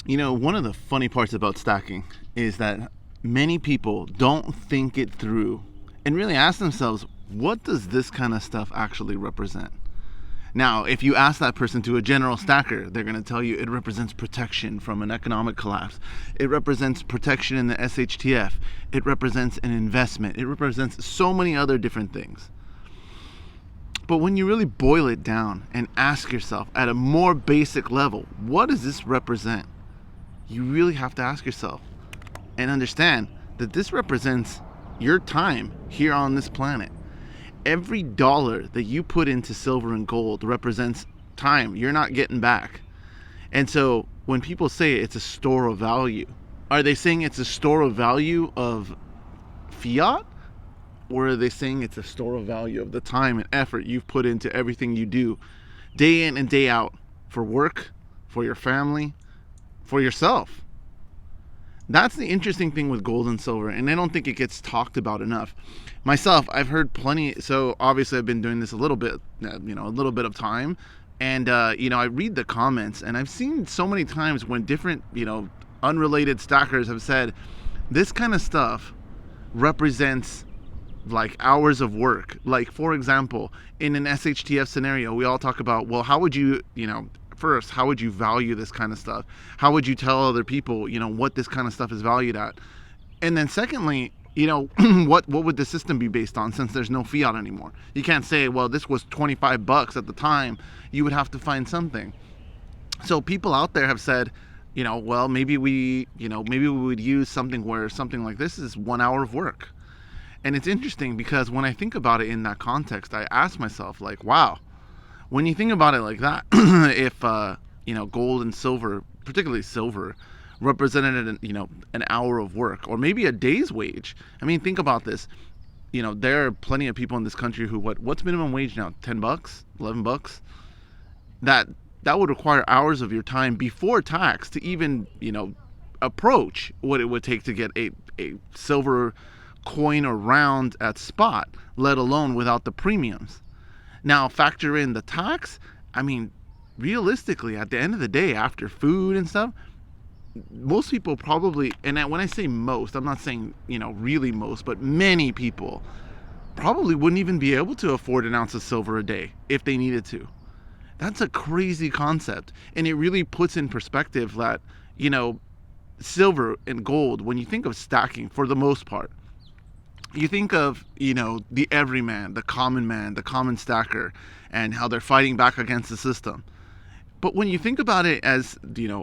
One of the funny parts about stacking is that many people don't think it through and really ask themselves, what does this kind of stuff actually represent? Now, if you ask that person to a general stacker, they're going to tell you it represents protection from an economic collapse. It represents protection in the SHTF. It represents an investment. It represents so many other different things. But when you really boil it down and ask yourself at a more basic level, what does this represent? You really have to ask yourself and understand that this represents your time here on this planet. Every dollar that you put into silver and gold represents time you're not getting back. And so when people say it's a store of value, are they saying it's a store of value of fiat? Or are they saying it's a store of value of the time and effort you've put into everything you do day in and day out for work, for your family, for yourself? That's the interesting thing with gold and silver, and I don't think it gets talked about enough. Myself, I've heard plenty, so obviously I've been doing this a little bit of time, and I read the comments, and I've seen so many times when different, unrelated stackers have said, this kind of stuff represents like hours of work. Like, for example, in an SHTF scenario, we all talk about, well, how would you, first, how would you value this kind of stuff? How would you tell other people, what this kind of stuff is valued at? And then secondly, what would the system be based on, since there's no fiat anymore? You can't say, well, this was $25 at the time. You would have to find something. So people out there have said, well, maybe we would use something where something like this is 1 hour of work. And it's interesting because when I think about it in that context, I ask myself, like, wow, when you think about it like that, if gold and silver, particularly silver, represented an hour of work, or maybe a day's wage. I mean, think about this. There are plenty of people in this country who what's minimum wage now? $10, $11. That would require hours of your time before tax to even approach what it would take to get a silver coin or round at spot, let alone without the premiums. Now factor in the tax. I mean, realistically, at the end of the day, after food and stuff, most people probably, and when I say most, I'm not saying really most, but many people probably wouldn't even be able to afford an ounce of silver a day if they needed to. That's a crazy concept, and it really puts in perspective that silver and gold, when you think of stacking, for the most part, you think of, the everyman, the common stacker, and how they're fighting back against the system. But when you think about it as,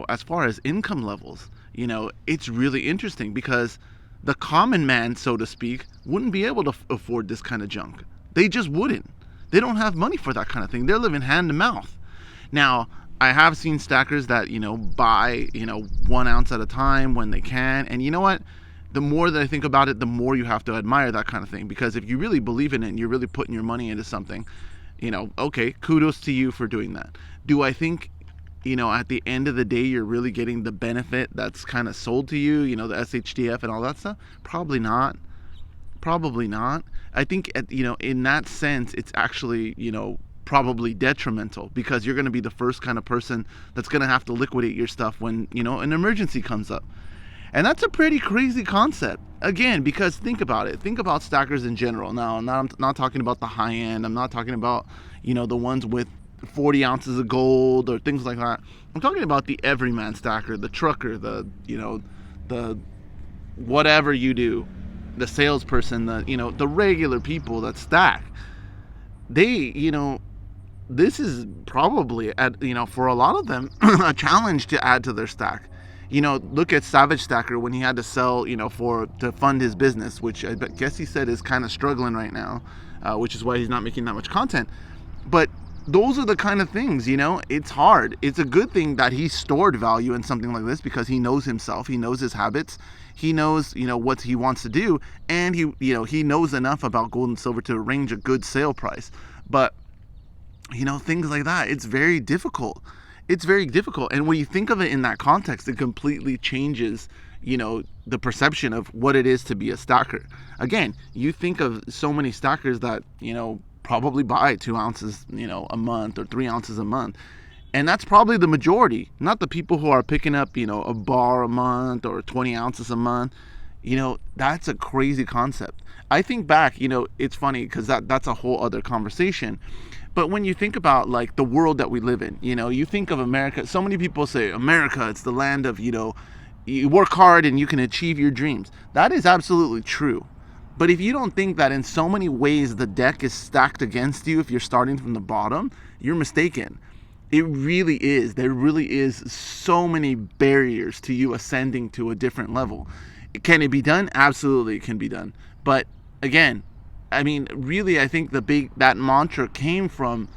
as far as income levels, it's really interesting because the common man, so to speak, wouldn't be able to afford this kind of junk. They just wouldn't. They don't have money for that kind of thing. They're living hand to mouth. Now, I have seen stackers that, buy, 1 ounce at a time when they can. And you know what? The more that I think about it, the more you have to admire that kind of thing. Because if you really believe in it and you're really putting your money into something, okay, kudos to you for doing that. Do I think, at the end of the day, you're really getting the benefit that's kind of sold to you, the SHTF and all that stuff? Probably not. I think, in that sense, it's actually, probably detrimental, because you're going to be the first kind of person that's going to have to liquidate your stuff when, an emergency comes up. And that's a pretty crazy concept. Again, because think about it. Think about stackers in general. Now, I'm not talking about the high end. I'm not talking about, the ones with 40 ounces of gold or things like that. I'm talking about the everyman stacker, the trucker, the whatever you do, the salesperson, the regular people that stack. They, this is probably, for a lot of them, a challenge to add to their stack. Look at Savage Stacker when he had to sell, to fund his business, which I guess he said is kind of struggling right now, which is why he's not making that much content. But those are the kind of things, it's hard. It's a good thing that he stored value in something like this, because he knows himself, he knows his habits, he knows, what he wants to do, and he knows enough about gold and silver to arrange a good sale price. But, things like that, it's very difficult. It's very difficult. And when you think of it in that context, it completely changes, the perception of what it is to be a stacker. Again, you think of so many stackers that, probably buy 2 ounces, a month, or 3 ounces a month. And that's probably the majority, not the people who are picking up, a bar a month or 20 ounces a month. That's a crazy concept. I think back, it's funny because that's a whole other conversation. But when you think about like the world that we live in, you think of America. So many people say America, it's the land of, you work hard and you can achieve your dreams. That is absolutely true. But if you don't think that in so many ways the deck is stacked against you if you're starting from the bottom, you're mistaken. It really is. There really is so many barriers to you ascending to a different level. Can it be done? Absolutely, it can be done. But again, really, I think that mantra came from,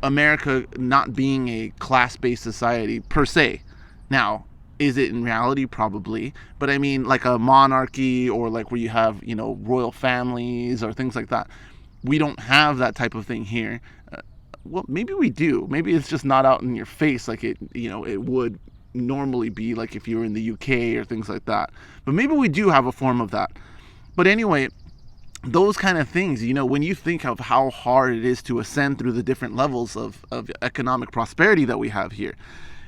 America not being a class-based society per se. Now, is it in reality? Probably. But like a monarchy or like where you have, royal families or things like that. We don't have that type of thing here. Well, maybe we do. Maybe it's just not out in your face like it would normally be, like if you were in the UK or things like that. But maybe we do have a form of that. But anyway, those kind of things, when you think of how hard it is to ascend through the different levels of economic prosperity that we have here,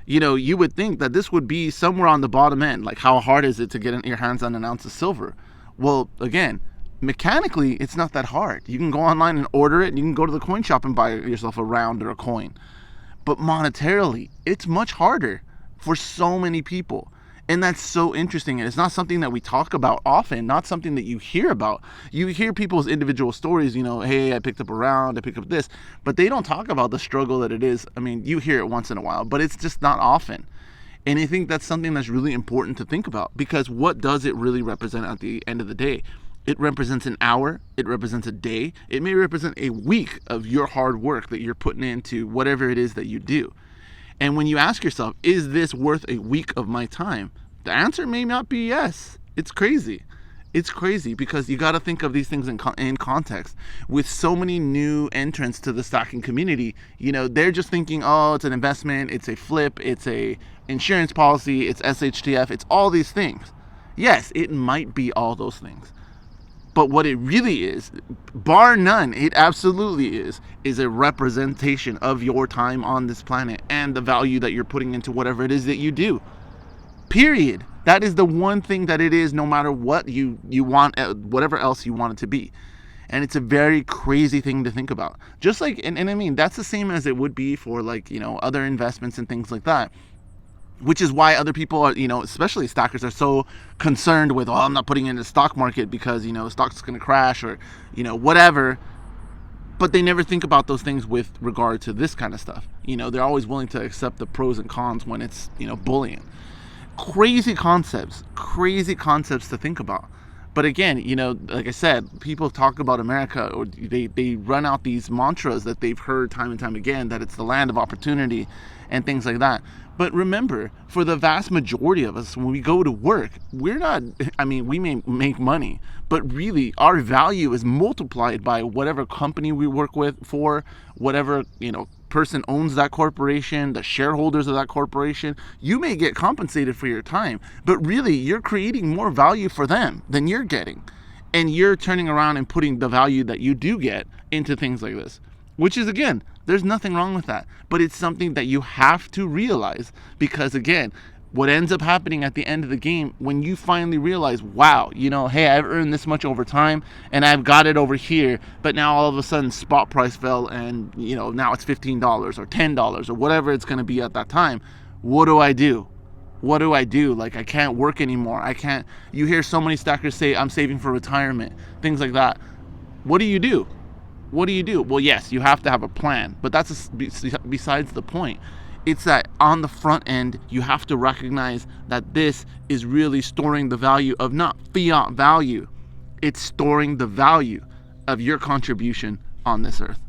you would think that this would be somewhere on the bottom end. Like, how hard is it to get your hands on an ounce of silver? Well, again, mechanically, it's not that hard. You can go online and order it, and you can go to the coin shop and buy yourself a round or a coin. But monetarily, it's much harder for so many people. And that's so interesting. And it's not something that we talk about often, not something that you hear about. You hear people's individual stories, hey, I picked up a round, I picked up this. But they don't talk about the struggle that it is. You hear it once in a while, but it's just not often. And I think that's something that's really important to think about, because what does it really represent at the end of the day? It represents an hour, it represents a day, it may represent a week of your hard work that you're putting into whatever it is that you do. And when you ask yourself, is this worth a week of my time? The answer may not be yes. It's crazy. It's crazy because you got to think of these things in context. With so many new entrants to the stocking community, they're just thinking, oh, it's an investment, it's a flip, it's a insurance policy, it's SHTF, it's all these things. Yes, it might be all those things. But what it really is, bar none, it absolutely is a representation of your time on this planet and the value that you're putting into whatever it is that you do. Period. That is the one thing that it is, no matter what you want, whatever else you want it to be. And it's a very crazy thing to think about. Just like, and that's the same as it would be for like, other investments and things like that. Which is why other people are, especially stockers, are so concerned with, I'm not putting it in the stock market because, stock's going to crash or, whatever. But they never think about those things with regard to this kind of stuff. They're always willing to accept the pros and cons when it's, bullying. Crazy concepts to think about. But again, like I said, people talk about America, or they run out these mantras that they've heard time and time again, that it's the land of opportunity and things like that. But remember, for the vast majority of us, when we go to work, we may make money, but really our value is multiplied by whatever company we work with, for whatever, person owns that corporation, the shareholders of that corporation. You may get compensated for your time, but really you're creating more value for them than you're getting. And you're turning around and putting the value that you do get into things like this, which is, again, there's nothing wrong with that. But it's something that you have to realize, because again, what ends up happening at the end of the game, when you finally realize, wow, hey, I've earned this much over time and I've got it over here, but now all of a sudden spot price fell and, now it's $15 or $10 or whatever it's going to be at that time. What do I do? What do I do? Like, I can't work anymore. You hear so many stackers say, I'm saving for retirement, things like that. What do you do? What do you do? Well, yes, you have to have a plan, but that's besides the point. It's that on the front end, you have to recognize that this is really storing the value of not fiat value. It's storing the value of your contribution on this earth.